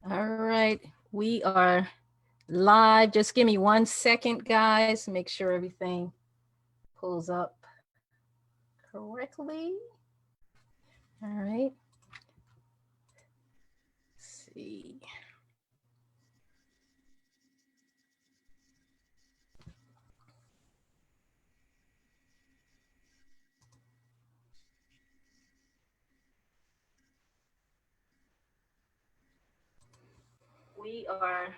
All right, we are live. Just give me 1 second, guys. Make sure everything pulls up correctly. All right. Let's see. We are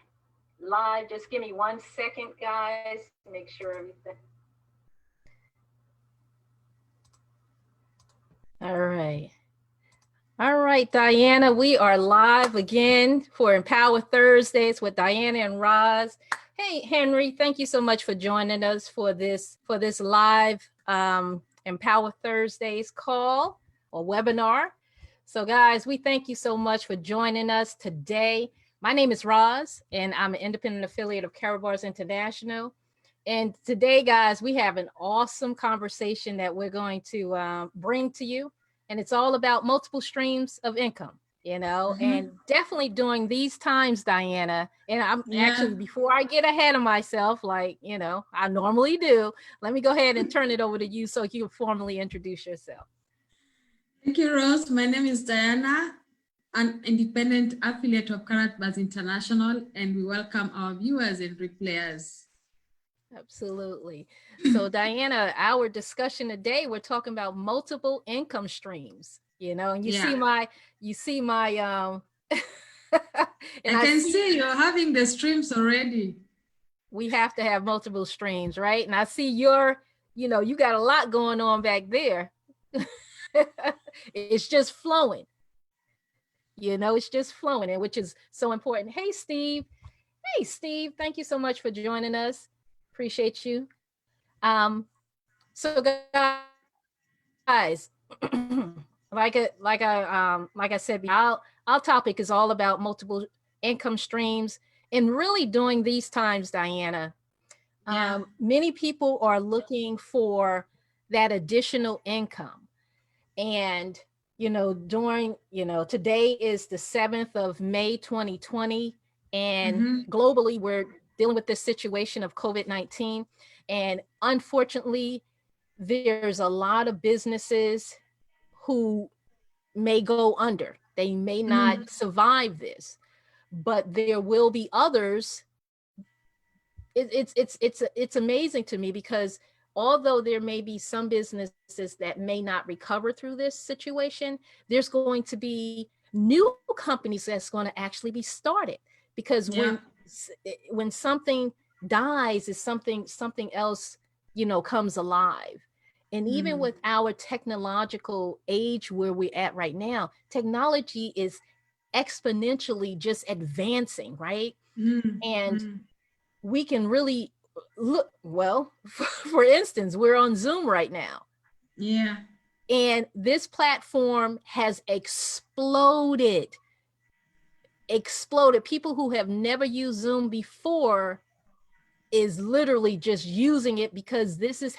live. Just give me 1 second, guys. Make sure everything. All right. All right, Diana, we are live again for Empower Thursdays with Diana and Roz. Hey, Henry, thank you so much for joining us for this live Empower Thursdays call or webinar. So guys, we thank you so much for joining us today. My name is Roz, and I'm an independent affiliate of Caribars International. And today, guys, we have an awesome conversation that we're going to bring to you. And it's all about multiple streams of income, and definitely during these times, Diana, and I'm actually, before I get ahead of myself, like, I normally do, let me go ahead and turn it over to you so you can formally introduce yourself. Thank you, Rose. My name is Diana, an independent affiliate of Caribars International, and we welcome our viewers and replayers. Absolutely. So Diana, our discussion today, we're talking about multiple income streams, and you see my and I can see you're having the streams already. We have to have multiple streams, right? And I see you got a lot going on back there. It's just flowing. It's just flowing, and which is so important. Hey, Steve. Hey, Steve. Thank you so much for joining us. Appreciate you. So guys, like I said, our topic is all about multiple income streams, and really during these times, Diana, many people are looking for that additional income. And during today is the 7th of May 2020, and globally we're dealing with this situation of COVID-19. And unfortunately, there's a lot of businesses who may go under. They may not survive this, but there will be others. It's amazing to me, because although there may be some businesses that may not recover through this situation, there's going to be new companies that's going to actually be started, because when something dies, is something else comes alive. And even with our technological age where we're at right now, technology is exponentially just advancing, right? And we can really look, well, for instance, we're on Zoom right now. And this platform has exploded. People who have never used Zoom before is literally just using it, because this is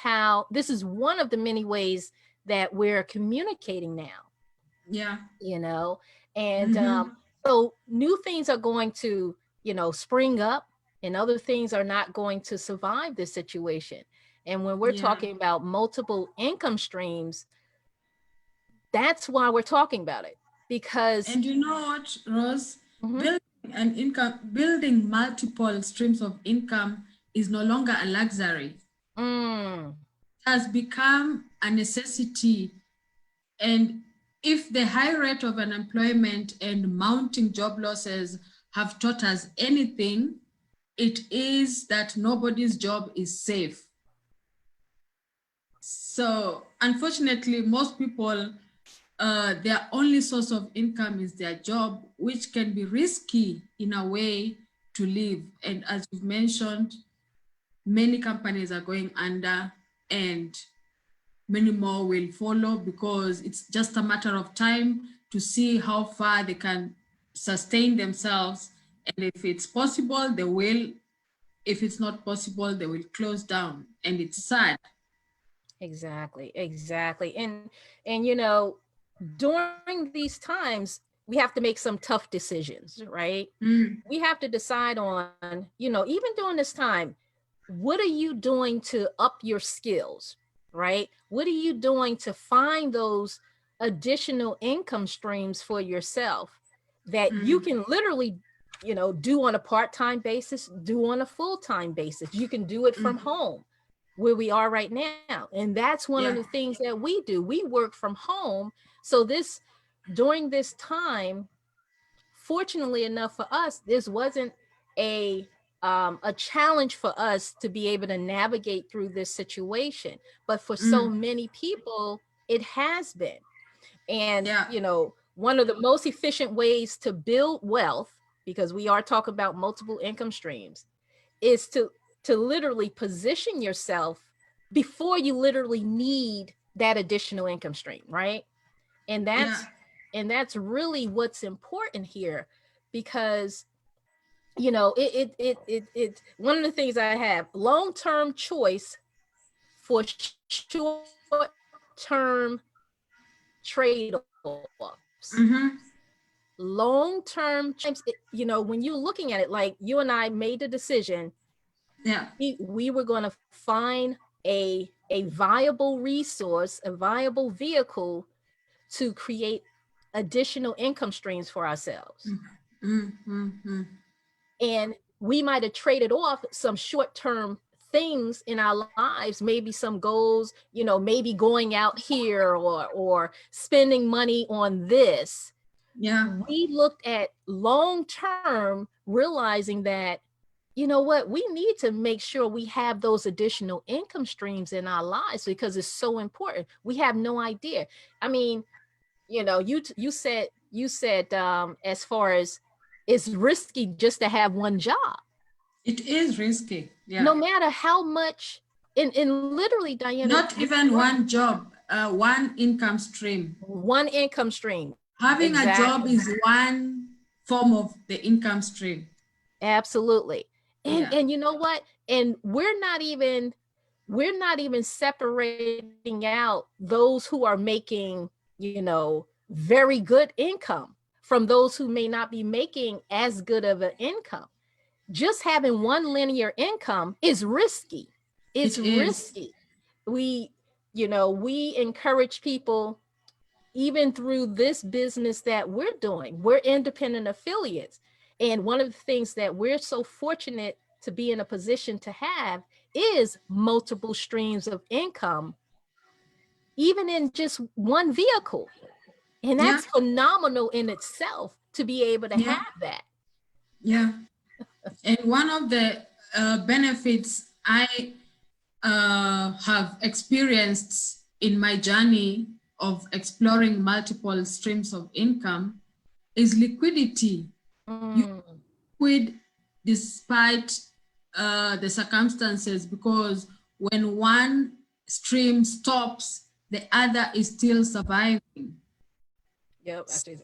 one of the many ways that we're communicating now. And so new things are going to, spring up, and other things are not going to survive this situation. And when we're talking about multiple income streams, that's why we're talking about it. Because, and you know what, Rose, building multiple streams of income is no longer a luxury. It has become a necessity. And if the high rate of unemployment and mounting job losses have taught us anything, it is that nobody's job is safe. So unfortunately, most people, their only source of income is their job, which can be risky in a way to live. And as you've mentioned, many companies are going under, and many more will follow, because it's just a matter of time to see how far they can sustain themselves. And if it's possible, they will. If it's not possible, they will close down. And it's sad. Exactly. And during these times, we have to make some tough decisions, right? We have to decide on, even during this time, what are you doing to up your skills, right? What are you doing to find those additional income streams for yourself that you can literally, do on a part-time basis, do on a full-time basis. You can do it from home where we are right now. And that's one of the things that we do. We work from home. So during this time, fortunately enough for us, this wasn't a challenge for us to be able to navigate through this situation. But for so many people, it has been. And, one of the most efficient ways to build wealth, because we are talking about multiple income streams, is to literally position yourself before you literally need that additional income stream, right? And that's really what's important here, because it one of the things I have, long-term choice for short-term trade-offs. Long-term, when you're looking at it, like you and I made the decision, we were going to find a viable resource, a viable vehicle to create additional income streams for ourselves. And we might have traded off some short-term things in our lives, maybe some goals, maybe going out here or spending money on this. We looked at long-term, realizing that, we need to make sure we have those additional income streams in our lives because it's so important. We have no idea. I mean, you said as far as it's risky just to have one job. It is risky. Yeah. No matter how much, and literally, Diana, not even one job, one income stream. One income stream. Having a job is one form of the income stream. Absolutely. And you know what? And we're not even separating out those who are making, very good income from those who may not be making as good of an income. Just having one linear income is risky. It's risky. We encourage people, even through this business that we're doing. We're independent affiliates. And one of the things that we're so fortunate to be in a position to have is multiple streams of income, even in just one vehicle. And that's phenomenal in itself to be able to have that. Yeah. And one of the benefits I have experienced in my journey of exploring multiple streams of income is liquidity. You liquid despite the circumstances, because when one stream stops, the other is still surviving. Yep. So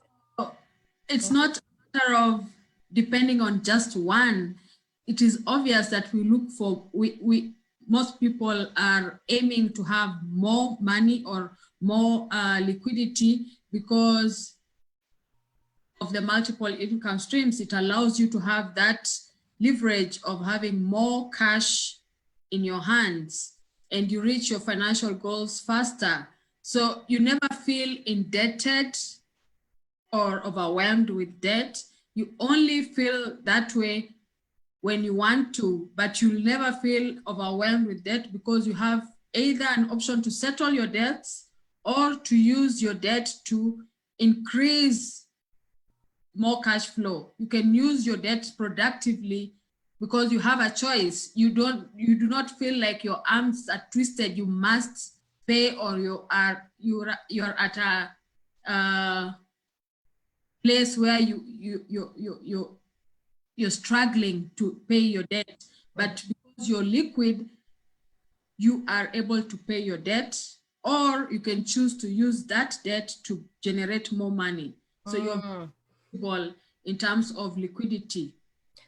it's not a matter of depending on just one. It is obvious that we look for, most people are aiming to have more money or more liquidity because of the multiple income streams. It allows you to have that leverage of having more cash in your hands, and you reach your financial goals faster. So you never feel indebted or overwhelmed with debt. You only feel that way when you want to, but you'll never feel overwhelmed with debt because you have either an option to settle your debts or to use your debt to increase more cash flow. You can use your debt productively because you have a choice. You do not feel like your arms are twisted. You must pay, or you're at a place where you're struggling to pay your debt. But because you're liquid, you are able to pay your debt, or you can choose to use that debt to generate more money. So you're in terms of liquidity.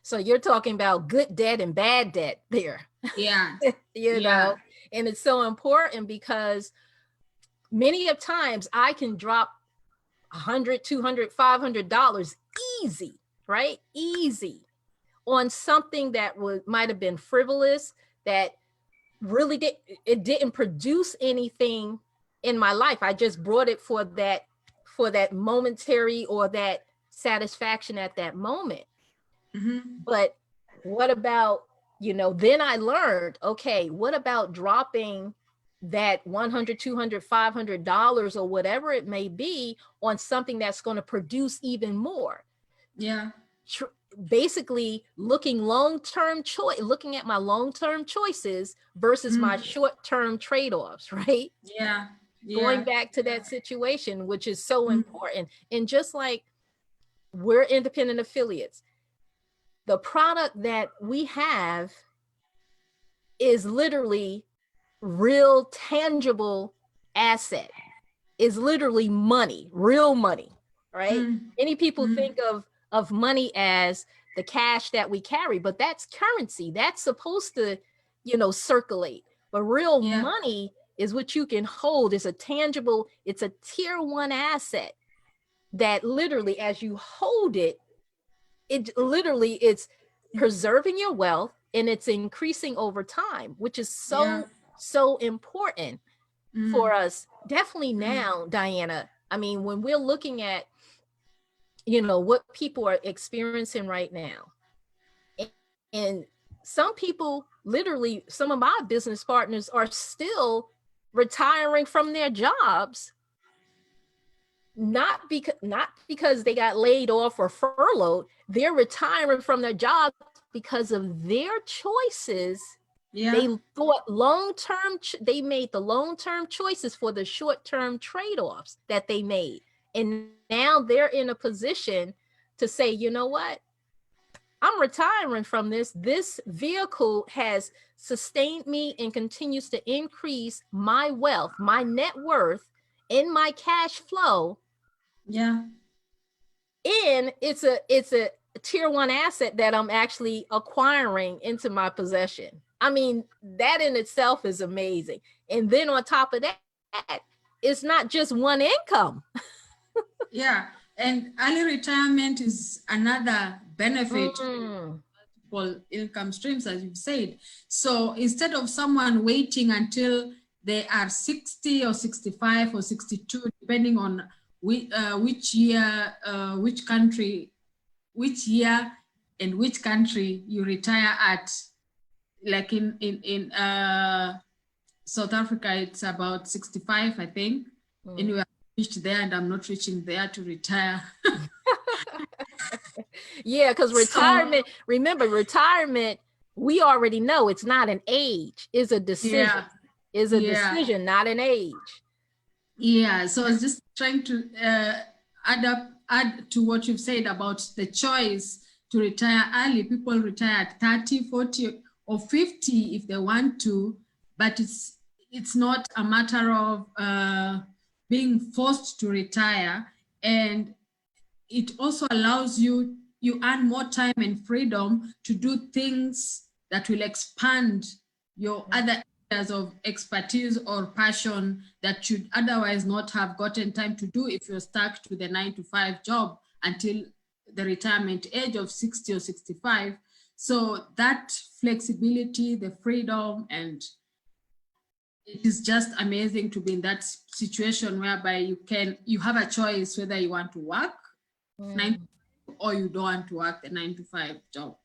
So you're talking about good debt and bad debt there. Yeah. you know, and it's so important because many of times I can drop 100, 200, $500 easy, right? Easy on something that might have been frivolous, that really didn't produce anything in my life. I just brought it for that momentary or that satisfaction at that moment. Mm-hmm. But what about, then I learned, okay, what about dropping that 100, 200, $500 or whatever it may be on something that's going to produce even more? Yeah. Basically looking looking at my long-term choices versus my Mm. short-term trade-offs, right? Yeah. Going Yeah. back to that situation, which is so Mm. important. And just like we're independent affiliates, the product that we have is literally real tangible asset, is literally money, real money, right? Mm. Many people Mm. think of money as the cash that we carry, but that's currency. That's supposed to, circulate. But real Yeah. money is what you can hold. It's a tangible, it's a tier one asset that literally, as you hold it, it's preserving your wealth and it's increasing over time, which is Yeah. so important for Mm. us. Definitely Mm. now, Diana. I mean, when we're looking at, what people are experiencing right now, and some people, literally, some of my business partners are still retiring from their jobs, not because they got laid off or furloughed. They're retiring from their jobs because of their choices. They Yeah. thought they made the long-term choices for the short-term trade-offs that they made. And now they're in a position to say, you know what? I'm retiring from this. This vehicle has sustained me and continues to increase my wealth, my net worth, and my cash flow. Yeah. And it's a tier one asset that I'm actually acquiring into my possession. I mean, that in itself is amazing. And then on top of that, it's not just one income. Yeah. And early retirement is another benefit, Mm, multiple income streams, as you've said. So instead of someone waiting until they are 60 or 65 or 62, depending on which year, which year and which country you retire at, like in South Africa, it's about 65, I think. mm. Anyway, I reached there and I'm not reaching there to retire. Yeah, because So, retirement, we already know it's not an age, it's a decision. yeah, Is a yeah, decision, not an age. yeah. So I was just trying to add to what you've said about the choice to retire early. People retire at 30, 40, or 50 if they want to, but it's not a matter of being forced to retire. And it also allows you earn more time and freedom to do things that will expand your other areas of expertise or passion that you'd otherwise not have gotten time to do if you're stuck to the 9 to 5 job until the retirement age of 60 or 65. So that flexibility, the freedom, and it is just amazing to be in that situation whereby you have a choice whether you want to work nine Mm. or you don't want to work the 9 to 5 job.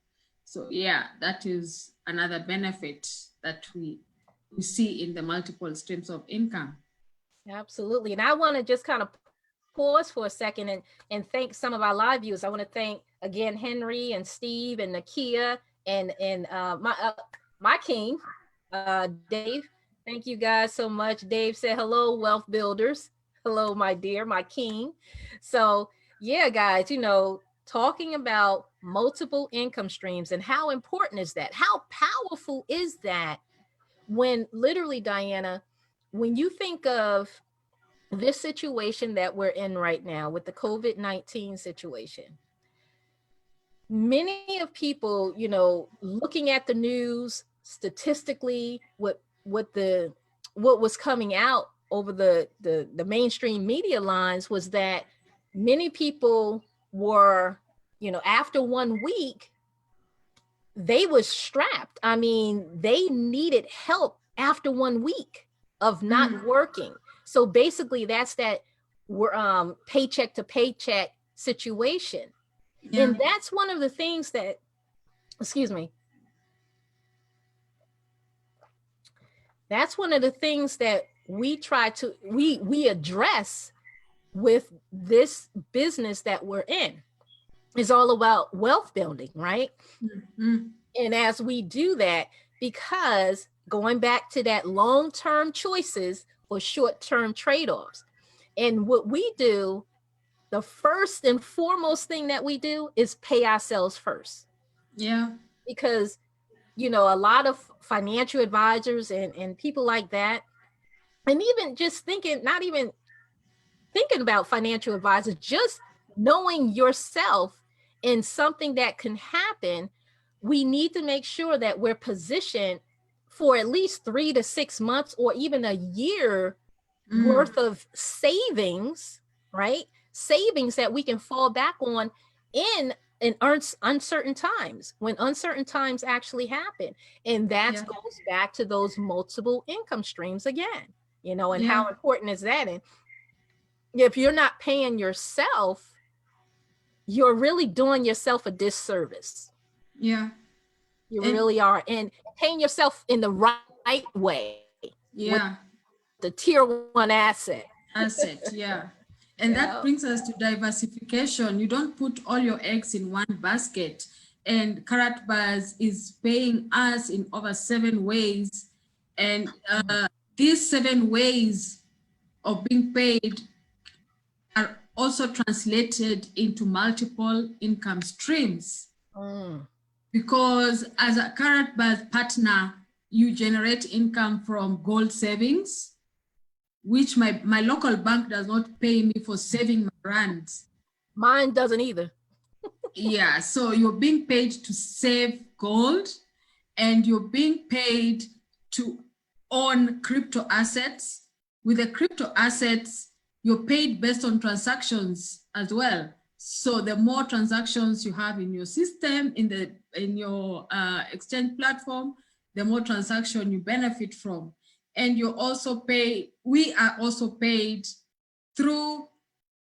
So yeah, that is another benefit that we see in the multiple streams of income. Absolutely. And I want to just kind of pause for a second and thank some of our live viewers. I want to thank again Henry and Steve and Nakia and my king, Dave. Thank you guys so much. Dave said hello, wealth builders. Hello, my dear, my king. So yeah, guys, talking about multiple income streams and how important is that? How powerful is that when literally, Diana, when you think of this situation that we're in right now with the COVID-19 situation, many of people, looking at the news statistically, what was coming out over the mainstream media lines was that many people were, after 1 week, they were strapped. I mean, they needed help after 1 week of not working. So basically that's that paycheck to paycheck situation. Yeah. And that's one of the things that, excuse me, that's one of the things that we address with this business that we're in. Is all about wealth building, right? Mm-hmm. And as we do that, because going back to that long-term choices or short-term trade-offs, and what we do, the first and foremost thing that we do is pay ourselves first. Yeah. Because, a lot of financial advisors and people like that, and even just thinking, not even thinking about financial advisors, just knowing yourself in something that can happen, we need to make sure that we're positioned for at least 3 to 6 months or even a year worth of savings, right? Savings that we can fall back on in uncertain times, when uncertain times actually happen. And that Yeah. goes back to those multiple income streams again, and Yeah. how important is that? And if you're not paying yourself, you're really doing yourself a disservice. Yeah. You And really are. And paying yourself in the right way with yeah, the tier 1 asset. asset. Yeah. And that Yeah. brings us to diversification. You don't put all your eggs in one basket. And Karatbars is paying us in over 7 ways. And these 7 ways of being paid are also translated into multiple income streams. Mm. Because as a Karatbars partner, you generate income from gold savings, which my local bank does not pay me for saving my rands. Mine doesn't either. Yeah, so you're being paid to save gold, and you're being paid to own crypto assets. With the crypto assets, you're paid based on transactions as well. So the more transactions you have in your system, in your exchange platform, the more transaction you benefit from. And you also pay, we are also paid through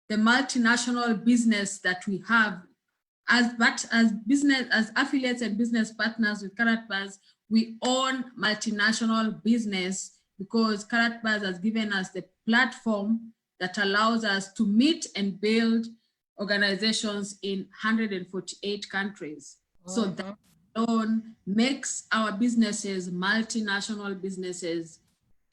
the multinational business that we have as affiliates and business partners with Karatbars. We own multinational business because Karatbars has given us the platform that allows us to meet and build organizations in 148 countries. So that alone makes our businesses multinational businesses,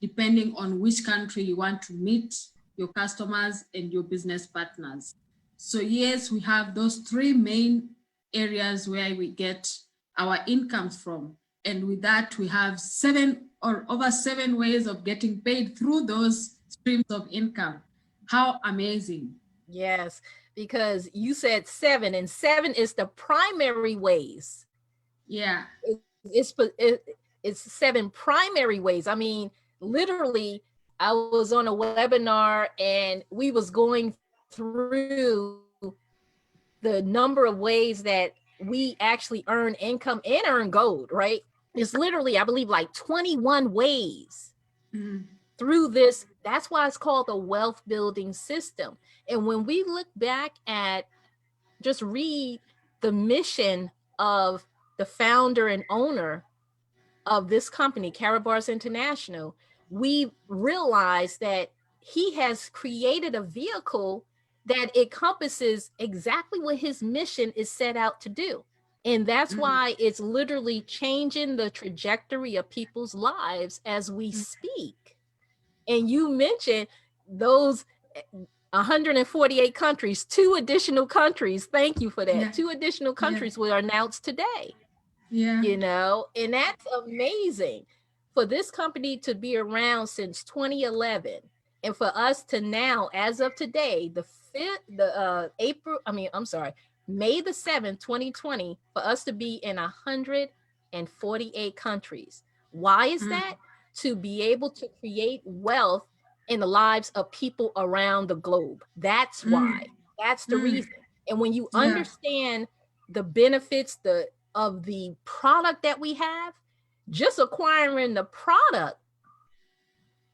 depending on which country you want to meet your customers and your business partners. So yes, we have those 3 main areas where we get our incomes from. And with that, we have 7 or over 7 ways of getting paid through those streams of income. How amazing. Yes, because you said 7, and 7 is the primary ways. Yeah. It's 7 primary ways. I mean, literally, I was on a webinar and we was going through the number of ways that we actually earn income and earn gold, right? It's literally, I believe, like 21 ways through this. That's why it's called the wealth building system. And when we look back at, just read the mission of the founder and owner of this company, Karatbars International, we realize that he has created a vehicle that encompasses exactly what his mission is set out to do. And that's why it's literally changing the trajectory of people's lives as we speak. And you mentioned those 148 countries, 2 additional countries. Thank you for that. Yeah. 2 additional Yeah. countries were announced today. Yeah. And that's amazing for this company to be around since 2011, and for us to now, as of today, May the 7th, 2020, for us to be in 148 countries. Why is that? To be able to create wealth in the lives of people around the globe. That's why. That's the reason. And when you Yeah, understand the benefits of the product that we have, just acquiring the product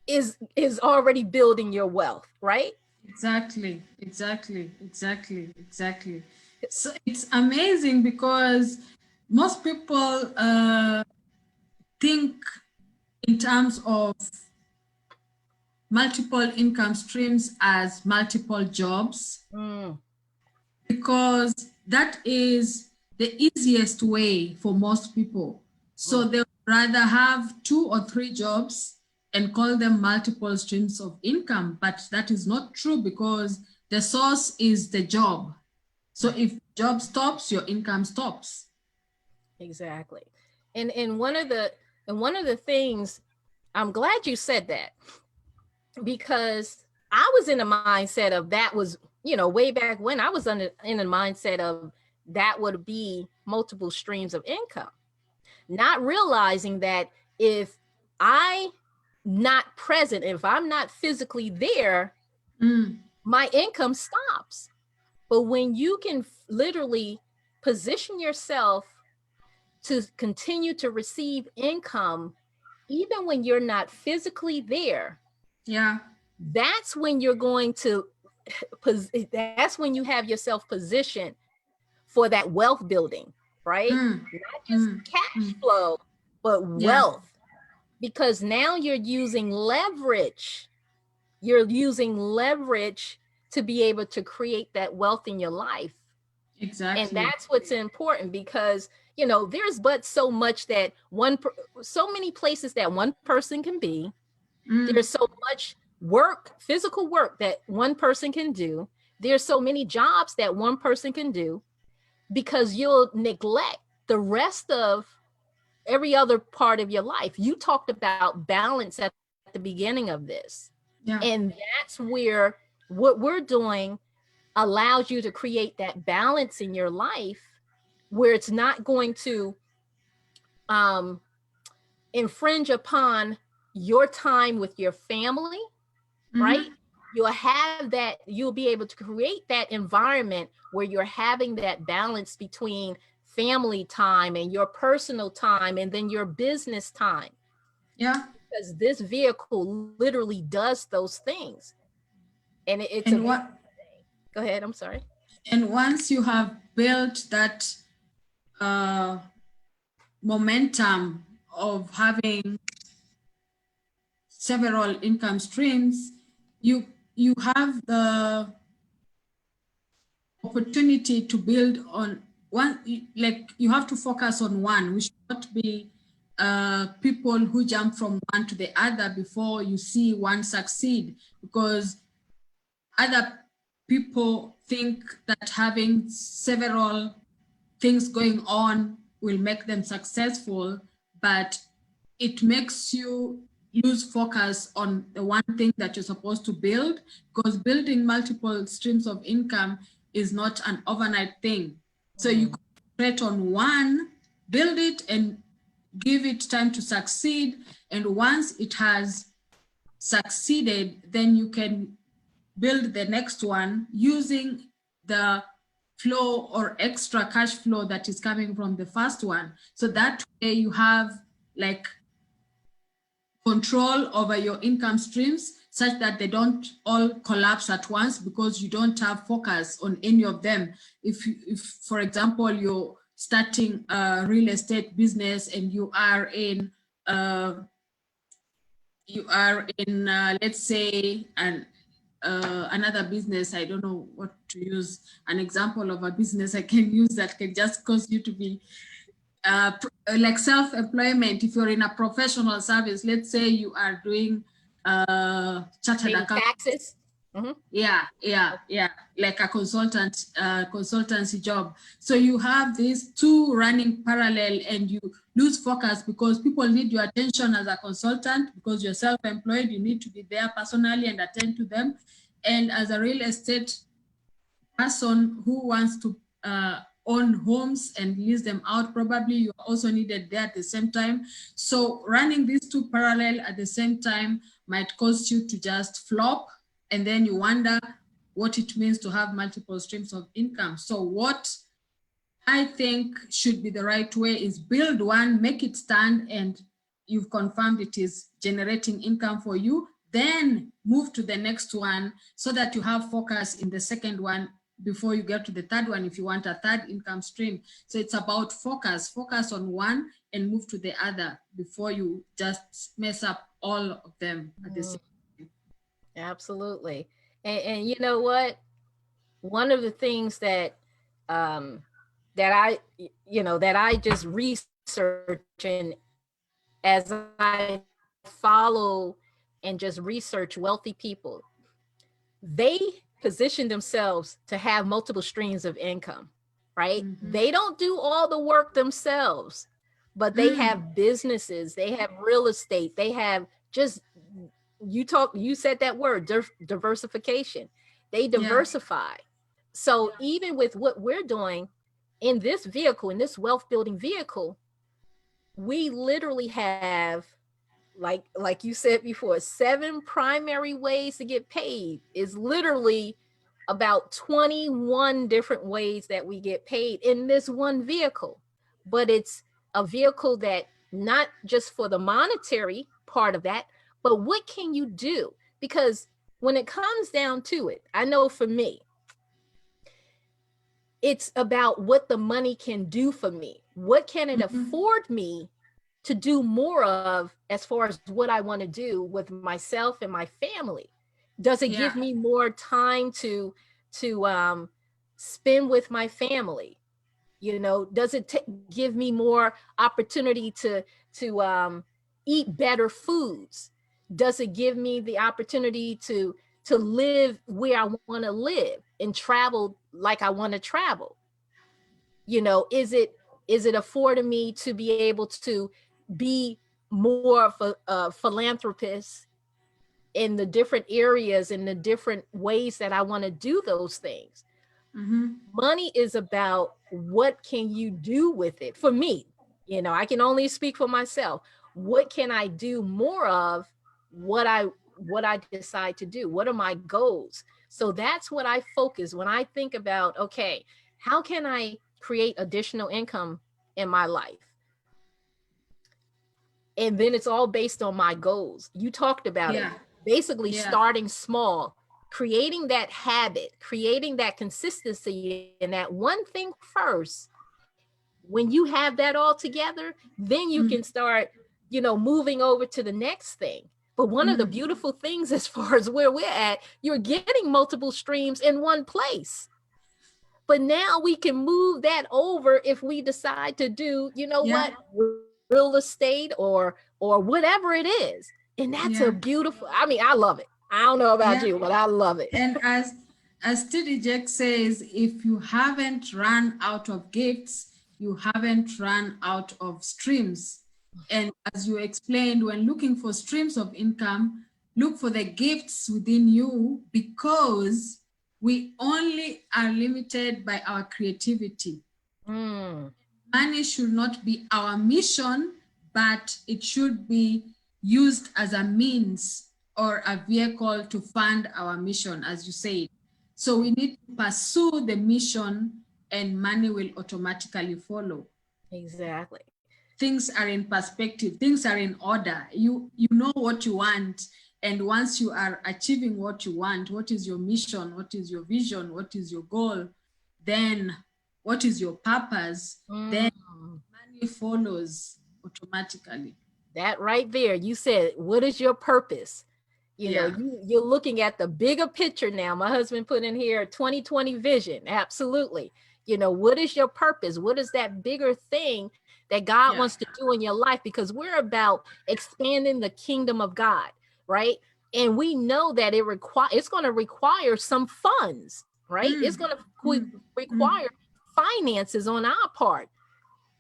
is already building your wealth, right? exactly, exactly, exactly, exactly. So it's amazing because most people think in terms of multiple income streams as multiple jobs Mm, because that is the easiest way for most people. So mm, they would rather have 2 or 3 jobs and call them multiple streams of income. But that is not true because the source is the job. So mm. if job stops, your income stops. Exactly. And one of the things, I'm glad you said that, because I was in a mindset of that was, way back when I was in a mindset of that would be multiple streams of income, not realizing that if I not present, if I'm not physically there, Mm, my income stops. But when you can literally position yourself to continue to receive income, even when you're not physically there, yeah. that's when you're going to, that's when you have yourself positioned for that wealth building, right? Mm, Not just mm, cash mm, flow, but yeah, wealth, because now you're using leverage. You're using leverage to be able to create that wealth in your life. And exactly. that's what's important, because there's but so much that so many places that one person can be. Mm, There's so much work, physical work, that one person can do. There's so many jobs that one person can do, because you'll neglect the rest of every other part of your life. You talked about balance at the beginning of this. yeah. And that's where what we're doing allows you to create that balance in your life, where it's not going to um, infringe upon your time with your family, right? Mm-hmm. You'll be able to create that environment where you're having that balance between family time and your personal time and then your business time, Yeah. because this vehicle literally does those things. And it's a And beautiful what thing. Go ahead, I'm sorry. and once you have built that uh, momentum of having several income streams, you have the opportunity to build on one. Like you have to focus on one. We should not be people who jump from one to the other before you see one succeed, because other people think that having several things going on will make them successful, but it makes you lose focus on the one thing that you're supposed to build, because building multiple streams of income is not an overnight thing. So you Mm, concentrate on one, build it, and give it time to succeed. And once it has succeeded, then you can build the next one using the flow or extra cash flow that is coming from the first one. So that way you have like control over your income streams such that they don't all collapse at once because you don't have focus on any of them. If for example, you're starting a real estate business and you are in let's say another business. I don't know what to use an example of a business I can use that can just cause you to be like self-employment. If you're in a professional service, let's say you are doing chartered paying account. taxes. Mhm. Yeah, like a consultancy job. So you have these two running parallel and you lose focus because people need your attention as a consultant. Because you're self-employed, you need to be there personally and attend to them. And as a real estate person who wants to own homes and lease them out, probably you are also needed there at the same time. So running these two parallel at the same time might cause you to just flop, and then you wonder what it means to have multiple streams of income. So what I think should be the right way is build one, make it stand, and you've confirmed it is generating income for you, then move to the next one so that you have focus in the second one before you get to the third one if you want a third income stream. So it's about focus on one and move to the other before you just mess up all of them at the same time. Absolutely. And you know what? One of the things that that I that I just research, and as I follow and just research wealthy people, they position themselves to have multiple streams of income, right? They don't do all the work themselves, but they have businesses, they have real estate, they have just, you said that word, diversification. They Yeah. diversify. So even with what we're doing in this vehicle, in this wealth building vehicle, we literally have, like you said before, 7 primary ways to get paid. Is literally about 21 different ways that we get paid in this one vehicle. But it's a vehicle that not just for the monetary part of that, but what can you do? Because when it comes down to it, I know for me, it's about what the money can do for me. What can it afford me to do more of as far as what I want to do with myself and my family? Does it Yeah. give me more time to spend with my family? Does it give me more opportunity to eat better foods? Does it give me the opportunity to live where I want to live and travel like I want to travel? Is it affording me to be able to be more of a philanthropist in the different areas, in the different ways that I want to do those things? Money is about what can you do with it. For me, I can only speak for myself. What can I do more of? What I decide to do? What are my goals? So that's what I focus when I think about, okay, how can I create additional income in my life? And then it's all based on my goals. You talked about it. Yeah. Basically Yeah. starting small, creating that habit, creating that consistency in that one thing first. When you have that all together, then you can start, moving over to the next thing. But one of the beautiful things as far as where we're at, you're getting multiple streams in one place. But now we can move that over if we decide to do, Yeah. real estate or whatever it is. And that's a Yeah. beautiful, I mean, I love it. I don't know about Yeah. you, but I love it. And as TD Jack says, if you haven't run out of gifts, you haven't run out of streams. And as you explained, when looking for streams of income, look for the gifts within you, because we only are limited by our creativity. Mm, Money should not be our mission, but it should be used as a means or a vehicle to fund our mission, as you said. So we need to pursue the mission and money will automatically follow. exactly. Things are in perspective, things are in order. You know what you want. And once you are achieving what you want, what is your mission? What is your vision? What is your goal? Then what is your purpose? Then Mm. money follows automatically. That right there, you said, what is your purpose? Yeah. You're looking at the bigger picture now. My husband put in here 2020 vision. Absolutely. What is your purpose? What is that bigger thing that God Yeah. wants to do in your life? Because we're about expanding the kingdom of God, right? And we know that it's going to require some funds, right? It's going to require finances on our part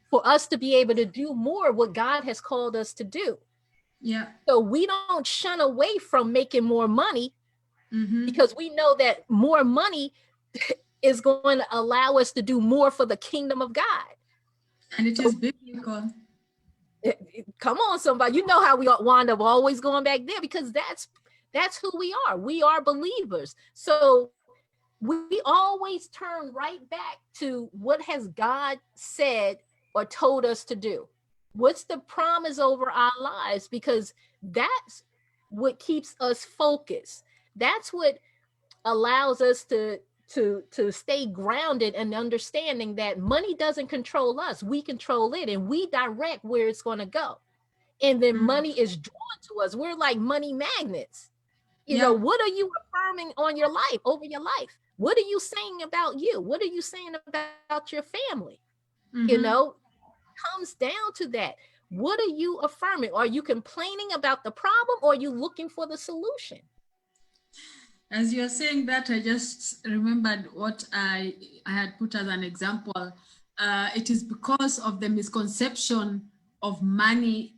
for us to be able to do more of what God has called us to do. Yeah. So we don't shun away from making more money, because we know that more money is going to allow us to do more for the kingdom of God. And it is So biblical. come on, somebody. You know how we wind up always going back there, because that's who we are. We are believers. So we always turn right back to what has God said or told us to do. What's the promise over our lives? Because that's what keeps us focused. That's what allows us to stay grounded and understanding that money doesn't control us. We control it, and we direct where it's going to go. And then Mm. money is drawn to us. We're like money magnets. Yeah. What are you affirming on your life, over your life? What are you saying about you? What are you saying about your family? You Mm-hmm. know, comes down to that. What are you affirming? Are you complaining about the problem, or are you looking for the solution? As you're saying that, I just remembered what I had put as an example. It is because of the misconception of money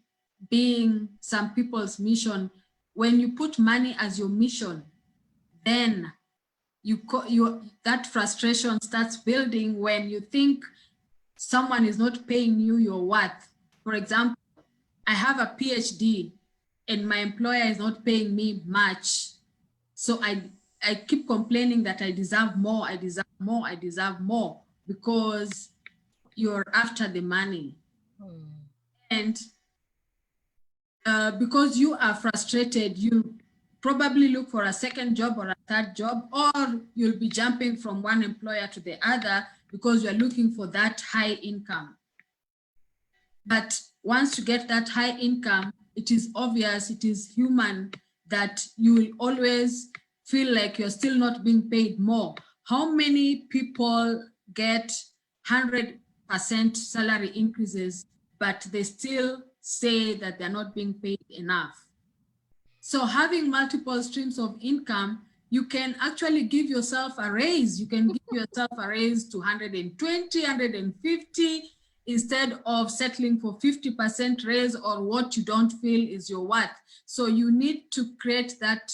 being some people's mission. When you put money as your mission, then you that frustration starts building when you think someone is not paying you your worth. For example, I have a PhD and my employer is not paying me much. So I keep complaining that I deserve more, I deserve more, I deserve more, because you're after the money. Hmm. And because you are frustrated, you probably look for a second job or a third job, or you'll be jumping from one employer to the other because you're looking for that high income. But once you get that high income, it is obvious, it is human that you will always feel like you're still not being paid more. How many people get 100% salary increases, but they still say that they're not being paid enough? So having multiple streams of income, you can actually give yourself a raise. You can give yourself a raise to 120, 150, instead of settling for 50% raise or what you don't feel is your worth. So you need to create that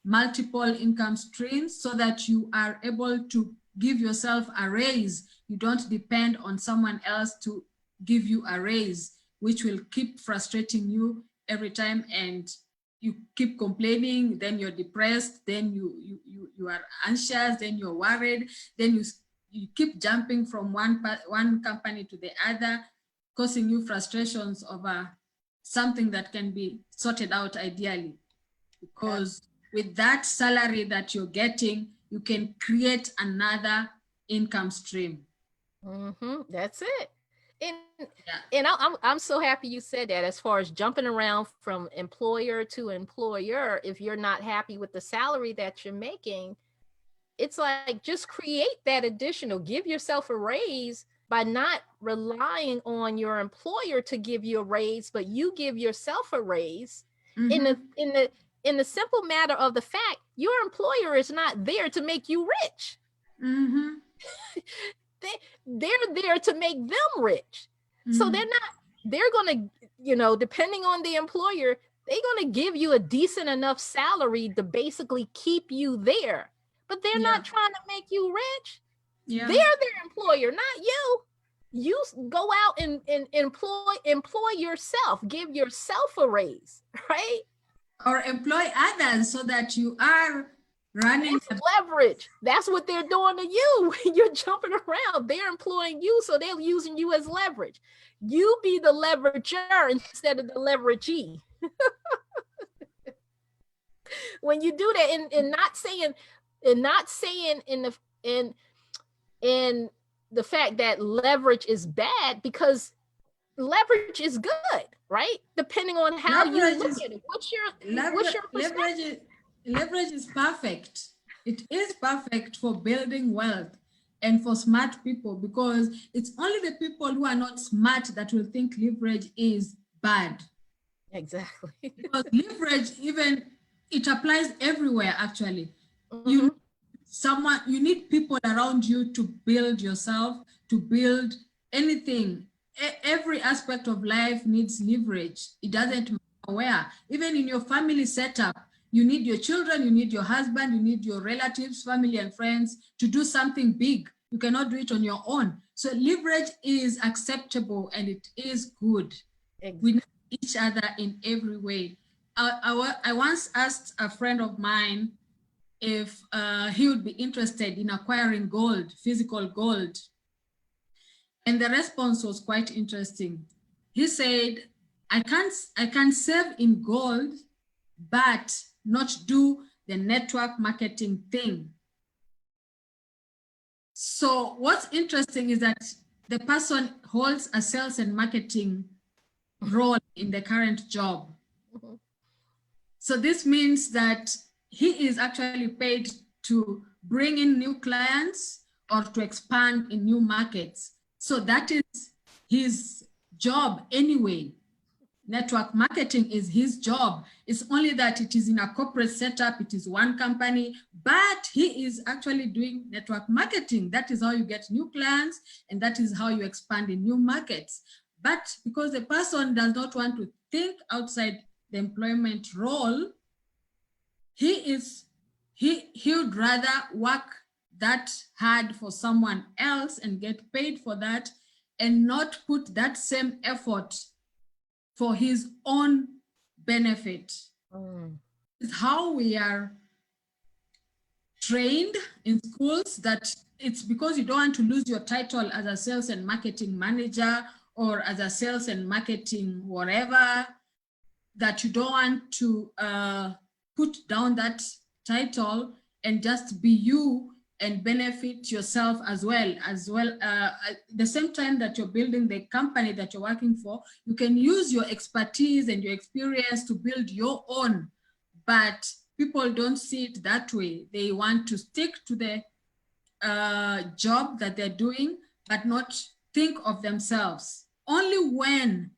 multiple income streams so that you are able to give yourself a raise. You don't depend on someone else to give you a raise, which will keep frustrating you every time, and you keep complaining, then you're depressed, then you are anxious, then you're worried, then you keep jumping from one company to the other, causing you frustrations over something that can be sorted out ideally. Because with that salary that you're getting, you can create another income stream. Mm-hmm. That's it. And Yeah. I'm so happy you said that. As far as jumping around from employer to employer, if you're not happy with the salary that you're making, it's like just create that additional. Give yourself a raise by not relying on your employer to give you a raise, but you give yourself a raise. In the Mm-hmm. in the in the simple matter of the fact, your employer is not there to make you rich. Mm-hmm. they they're there to make them rich. So Mm-hmm. they're gonna, depending on the employer, they're gonna give you a decent enough salary to basically keep you there. But they're Yeah. not trying to make you rich. They're Yeah. their employer, not you. You go out and employ yourself, give yourself a raise, right? Or employ others so that you are running That's a. leverage. That's what they're doing to you when you're jumping around. They're employing you, so they're using you as leverage. You be the leverager instead of the leveragee. When you do that, and not saying in the fact that leverage is bad, because leverage is good, right? Depending on how you Leverage look is at it. What's your leverage perspective? leverage is perfect. It is perfect for building wealth and for smart people, because it's only the people who are not smart that will think leverage is bad. Exactly. Because leverage, even, it applies everywhere actually. Mm-hmm. You you need people around you to build yourself, to build anything. Every aspect of life needs leverage. It doesn't matter where. Even in your family setup, you need your children, you need your husband, you need your relatives, family and friends to do something big. You cannot do it on your own. So leverage is acceptable and it is good. We need each other in every way. I once asked a friend of mine if he would be interested in acquiring gold, physical gold. And the response was quite interesting. He said, I can save in gold, but not do the network marketing thing. So what's interesting is that the person holds a sales and marketing role in the current job. Mhm. So this means that he is actually paid to bring in new clients or to expand in new markets. So that is his job anyway. Network marketing is his job. It's only that it is in a corporate setup, it is one company, but he is actually doing network marketing. That is how you get new clients, and that is how you expand in new markets. But because the person does not want to think outside the employment role, he would rather work that hard for someone else and get paid for that, and not put that same effort for his own benefit. Mm. It's how we are trained in schools, that it's because you don't want to lose your title as a sales and marketing manager or as a sales and marketing whatever, that you don't want to put down that title and just be you and benefit yourself as well. At the same time that you're building the company that you're working for, you can use your expertise and your experience to build your own. But people don't see it that way. They want to stick to the job that they're doing, but not think of themselves. Only when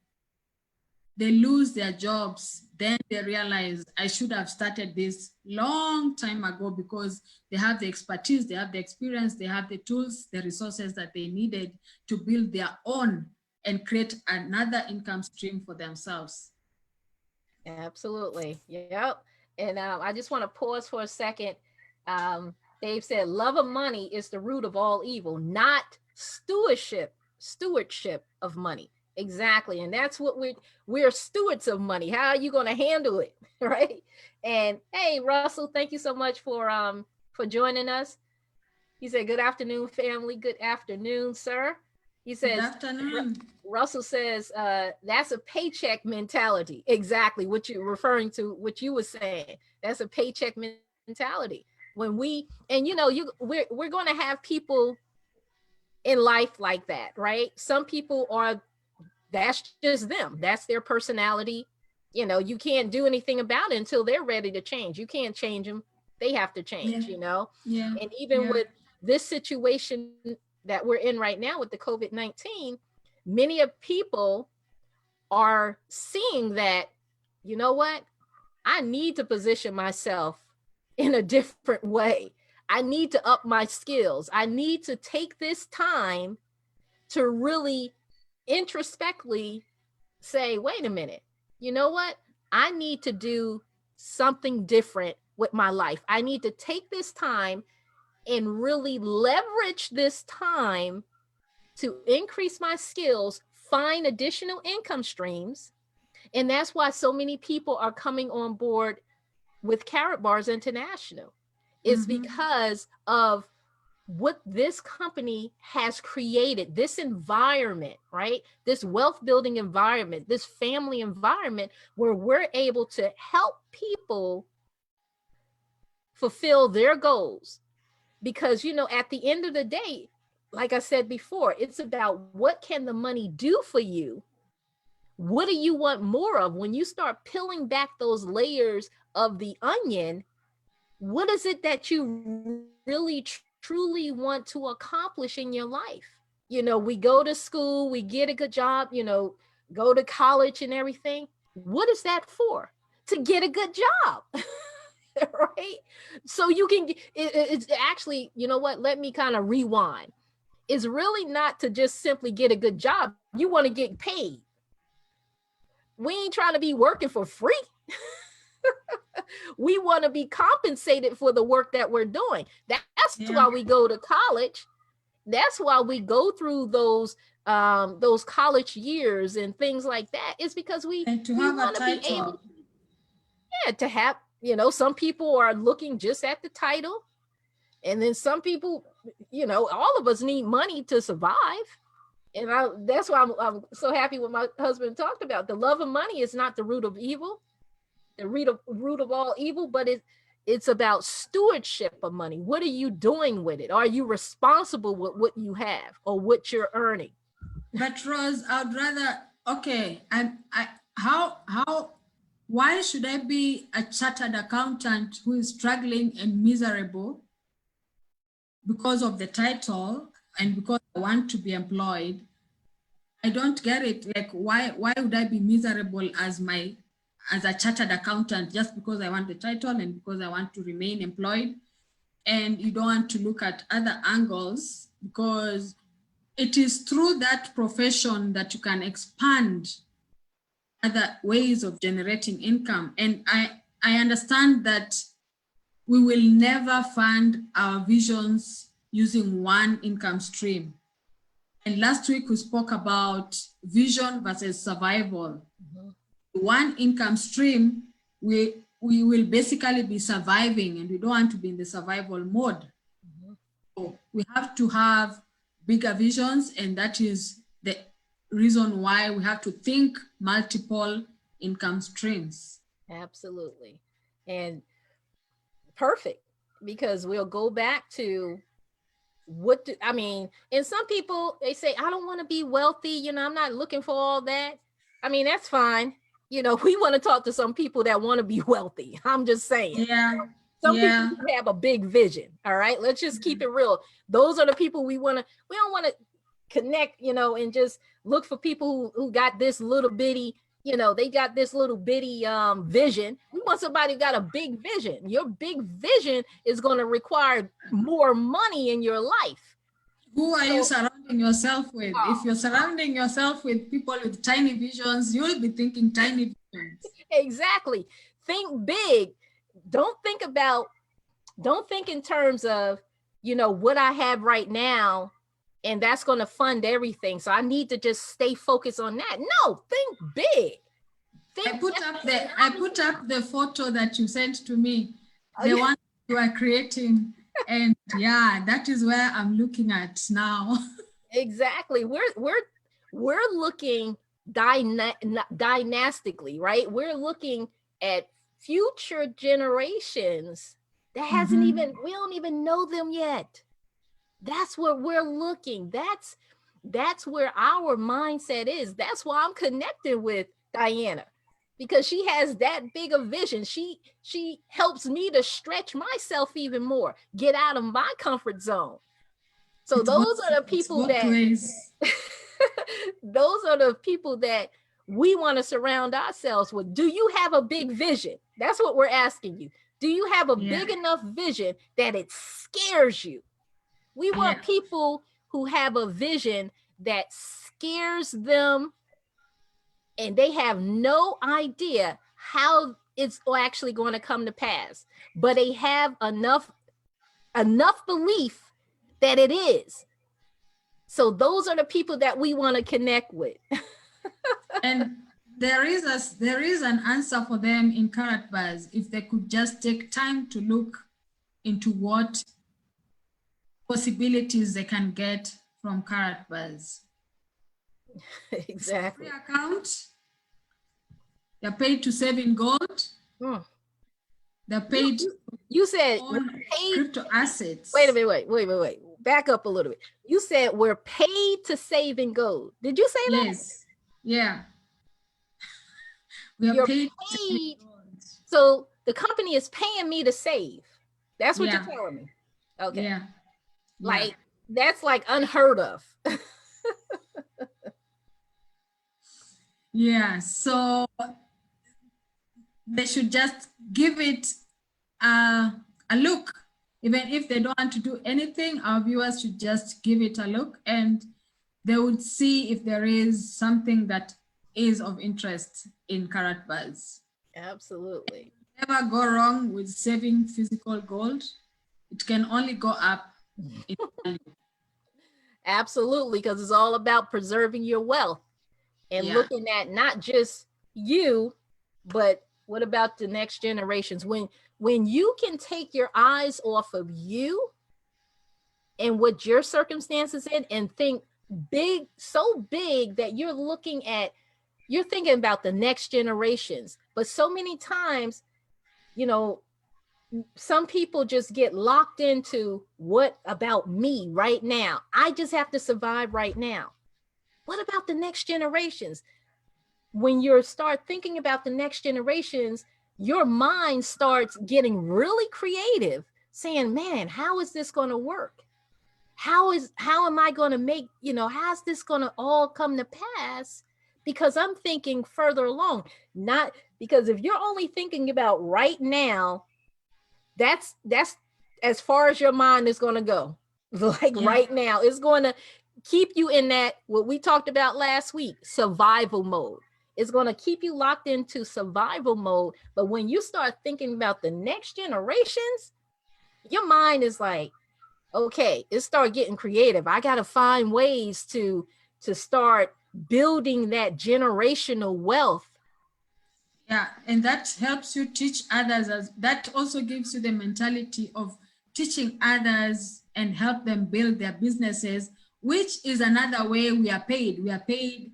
they lose their jobs, then they realize I should have started this long time ago, because they have the expertise, they have the experience, they have the tools, the resources that they needed to build their own and create another income stream for themselves. Absolutely. Yep. And I just want to pause for a second. Dave said, love of money is the root of all evil, not stewardship of money. Exactly. And that's what we're stewards of money. How are you going to handle it? Right. And hey, Russell, thank you so much for joining us. He said, good afternoon, family. Good afternoon, sir. He says, good afternoon. Russell says, that's a paycheck mentality. Exactly what you're referring to, what you were saying. That's a paycheck mentality. When we're going to have people in life like that, right? Some people that's just them. That's their personality. You can't do anything about it until they're ready to change. You can't change them. They have to change, Yeah. And even with this situation that we're in right now with the COVID-19, many of people are seeing that, you know what? I need to position myself in a different way. I need to up my skills. I need to take this time to really introspectively say, wait a minute, you know what? I need to do something different with my life. I need to take this time and really leverage this time to increase my skills, find additional income streams. And that's why so many people are coming on board with Karatbars International. It's because of what this company has created, this environment, right? This wealth building environment, this family environment where we're able to help people fulfill their goals. Because, at the end of the day, like I said before, it's about what can the money do for you? What do you want more of? When you start peeling back those layers of the onion, what is it that you really truly want to accomplish in your life? We go to school, we get a good job, go to college and everything. What is that for? To get a good job. Right? So you can, it's actually, you know what? Let me kind of rewind. It's really not to just simply get a good job. You want to get paid. We ain't trying to be working for free. We want to be compensated for the work that we're doing. That's why we go to college. That's why we go through those college years and things like that. It's because we and to have want a to be title. able to have You know, some people are looking just at the title. And then some people, you know, all of us need money to survive. And that's why I'm so happy what my husband talked about. The love of money is not the root of evil, the root of all evil, but it's about stewardship of money. What are you doing with it? Are you responsible with what you have or what you're earning? But Rose, I'd rather, okay, why should I be a chartered accountant who is struggling and miserable because of the title and because I want to be employed? I don't get it. Like, why would I be miserable as a chartered accountant just because I want the title and because I want to remain employed? And you don't want to look at other angles, because it is through that profession that you can expand other ways of generating income. And I understand that we will never fund our visions using one income stream. And last week we spoke about vision versus survival. One income stream, we will basically be surviving, and we don't want to be in the survival mode. So we have to have bigger visions, and that is the reason why we have to think multiple income streams. Absolutely. And perfect, because we'll go back to and some people, they say, I don't want to be wealthy. You know, I'm not looking for all that. I mean, that's fine. You know, we want to talk to some people that want to be wealthy. I'm just saying. Yeah. Some people have a big vision. All right. Let's just keep it real. Those are the people we don't want to connect, you know, and just look for people who got this little bitty, you know, they got this little bitty vision. We want somebody who got a big vision. Your big vision is going to require more money in your life. Who are you surrounding yourself with? If you're surrounding yourself with people with tiny visions, you'll be thinking tiny visions. Exactly. Think big. Don't think in terms of, you know, what I have right now, and that's going to fund everything. So I need to just stay focused on that. No, think big. I put up the photo that you sent to me, the one you are creating. And yeah, that is where I'm looking at now. Exactly. We're looking dynastically, right? We're looking at future generations that hasn't even, we don't even know them yet. That's what we're looking. That's where our mindset is. That's why I'm connecting with Diana, because she has that big a vision. She helps me to stretch myself even more, get out of my comfort zone. So those are the people those are the people that we want to surround ourselves with. Do you have a big vision? That's what we're asking you. Do you have a big enough vision that it scares you? We want people who have a vision that scares them and they have no idea how it's actually going to come to pass, but they have enough belief that it is. So those are the people that we want to connect with. And there is an answer for them in Karatbars if they could just take time to look into what possibilities they can get from Karatbars. Exactly. Free account. They're paid to save in gold. They're paid. You said paid crypto assets. Wait a minute. Wait. Back up a little bit. You said we're paid to save in gold. Did you say that? Yes. Yeah. We are paid. So the company is paying me to save. That's what you're telling me. Okay. Yeah. Like that's like unheard of. Yeah. So they should just give it a look. Even if they don't want to do anything, our viewers should just give it a look and they would see if there is something that is of interest in Karatbars. Absolutely. Never go wrong with saving physical gold. It can only go up in value. Absolutely, because it's all about preserving your wealth and looking at not just you, but What about the next generations? When you can take your eyes off of you and what your circumstances in and think big, so big that you're thinking about the next generations. But so many times, you know, some people just get locked into what about me right now? I just have to survive right now. What about the next generations? When you start thinking about the next generations, your mind starts getting really creative, saying, man, how is this going to work? How am I going to make, how's this going to all come to pass? Because I'm thinking further along, not because if you're only thinking about right now, that's as far as your mind is going to go. Like right now, it's going to keep you in that, what we talked about last week, survival mode. It's going to keep you locked into survival mode. But when you start thinking about the next generations, your mind is like, okay, it start getting creative. I got to find ways to start building that generational wealth. Yeah, and that helps you teach others. That also gives you the mentality of teaching others and help them build their businesses, which is another way we are paid. We are paid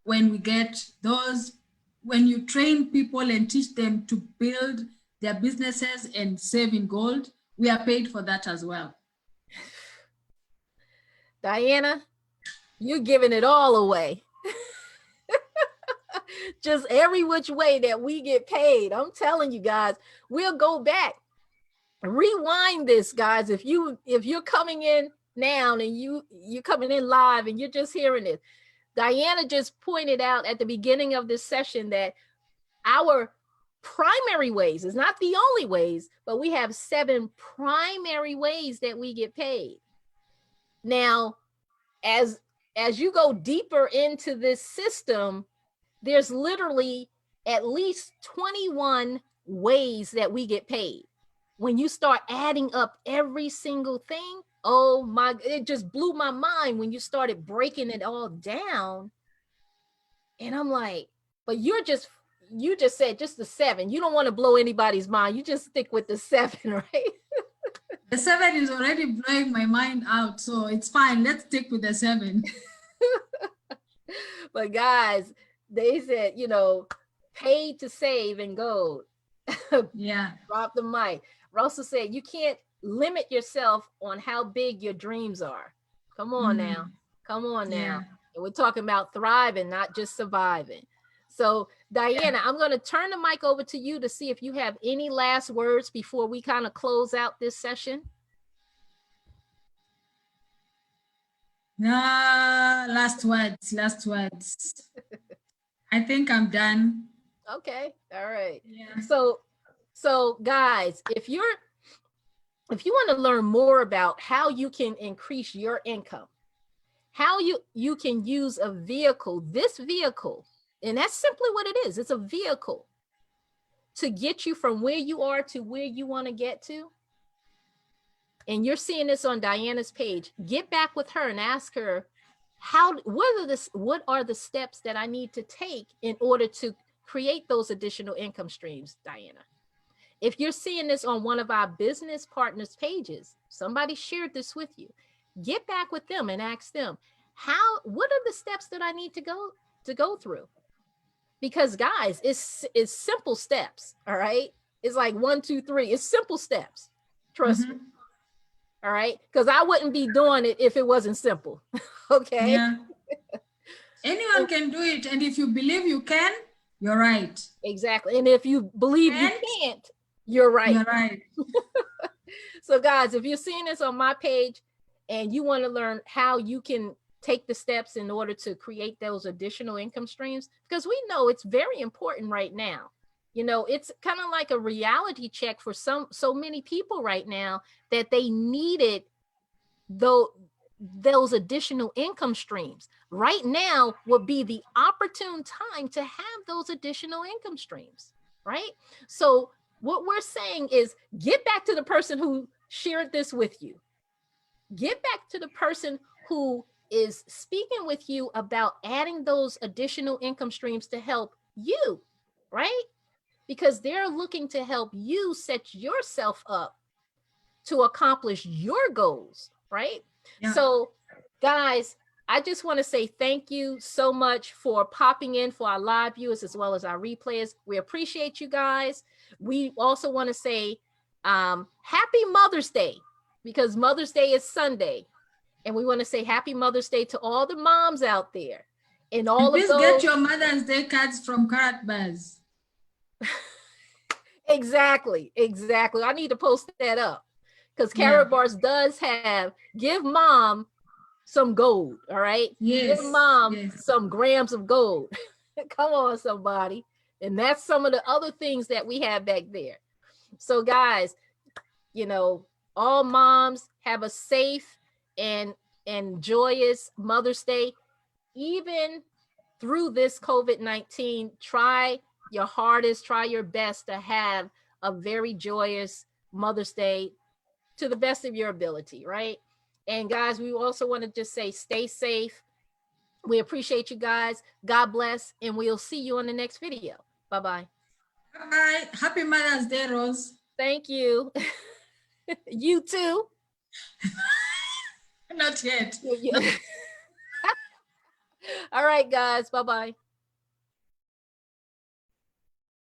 when we get those, when you train people and teach them to build their businesses and save in gold, we are paid for that as well. Diana, you're giving it all away. Just every which way that we get paid. I'm telling you guys, we'll go back, rewind this, guys. If you're coming in now and you're coming in live and you're just hearing it, Diana just pointed out at the beginning of this session that our primary ways is not the only ways, but we have 7 primary ways that we get paid. Now, as you go deeper into this system, there's literally at least 21 ways that we get paid. When you start adding up every single thing, oh my, it just blew my mind when you started breaking it all down. And I'm like, but you just said just the 7. You don't want to blow anybody's mind. You just stick with the 7, right? The 7 is already blowing my mind out, so it's fine. Let's stick with the 7. But guys, they said, paid to save in gold. Yeah. Drop the mic. Russell said, you can't limit yourself on how big your dreams are. Come on now. Come on now. Yeah. And we're talking about thriving, not just surviving. So, Diana, I'm going to turn the mic over to you to see if you have any last words before we kind of close out this session. No, last words. I think I'm done. Okay. All right. Yeah. So guys, if you want to learn more about how you can increase your income, how you can use this vehicle, and that's simply what it is. It's a vehicle to get you from where you are to where you want to get to. And you're seeing this on Diana's page. Get back with her and ask her, what are the steps that I need to take in order to create those additional income streams, Diana? If you're seeing this on one of our business partners pages, somebody shared this with you, get back with them and ask them, what are the steps that I need to go through? Because guys, it's simple steps. All right. It's like 1, 2, 3. It's simple steps. Trust me. All right. Because I wouldn't be doing it if it wasn't simple. Okay. Yeah. Anyone can do it. And if you believe you can, you're right. Exactly. And if you believe you can't, you're right. You're right. So guys, if you're seeing this on my page and you want to learn how you can take the steps in order to create those additional income streams, because we know it's very important right now. It's kind of like a reality check for so many people right now that they needed those additional income streams. Right now would be the opportune time to have those additional income streams, right? So what we're saying is get back to the person who shared this with you. Get back to the person who is speaking with you about adding those additional income streams to help you, right? because they're looking to help you set yourself up to accomplish your goals, right? Yeah. So, guys, I just want to say thank you so much for popping in for our live viewers as well as our replayers. We appreciate you guys. We also want to say happy Mother's Day, because Mother's Day is Sunday. And we want to say happy Mother's Day to all the moms out there and all And of please get those. your Mother's Day cards from Carrot Bars. Exactly. I need to post that up, because Yeah. Carrot Bars does have give mom some gold. All right. Yes. Give mom Yes. some grams of gold. Come on, somebody. And that's some of the other things that we have back there. So, guys, you know, all moms have a safe and joyous Mother's Day. Even through this COVID-19, try your hardest, try your best to have a very joyous Mother's Day to the best of your ability, right? And guys, we also want to just say stay safe. We appreciate you guys. God bless, and we'll see you on the next video. Bye-bye. Bye. Happy Mother's Day, Rose. Thank you. You too. Not yet. All right, guys. Bye-bye.